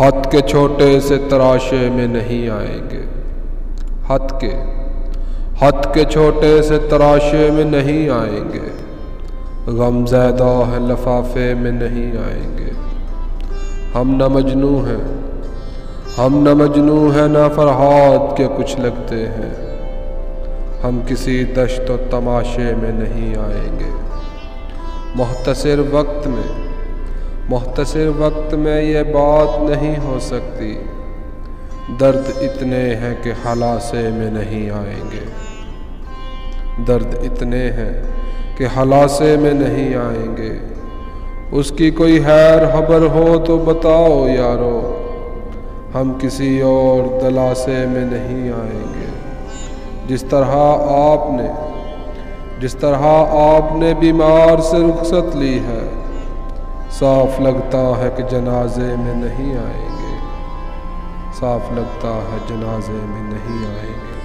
हथ के छोटे से तराशे में नहीं आएंगे। हथ के छोटे से तराशे में नहीं आएंगे। गम ज़्यादा है लफाफे में नहीं आएंगे। हम न मजनू हैं न फरहाद के कुछ लगते हैं। हम किसी दश्त और तमाशे में नहीं आएंगे। मुख्तसर वक्त में ये बात नहीं हो सकती। दर्द इतने हैं कि हलासे में नहीं आएंगे। दर्द इतने हैं कि हलासे में नहीं आएंगे। उसकी कोई खैर खबर हो तो बताओ यारो, हम किसी और दलासे में नहीं आएंगे। जिस तरह आपने बीमार से रुखसत ली है, साफ लगता है कि जनाजे में नहीं आएंगे। साफ लगता है जनाजे में नहीं आएंगे।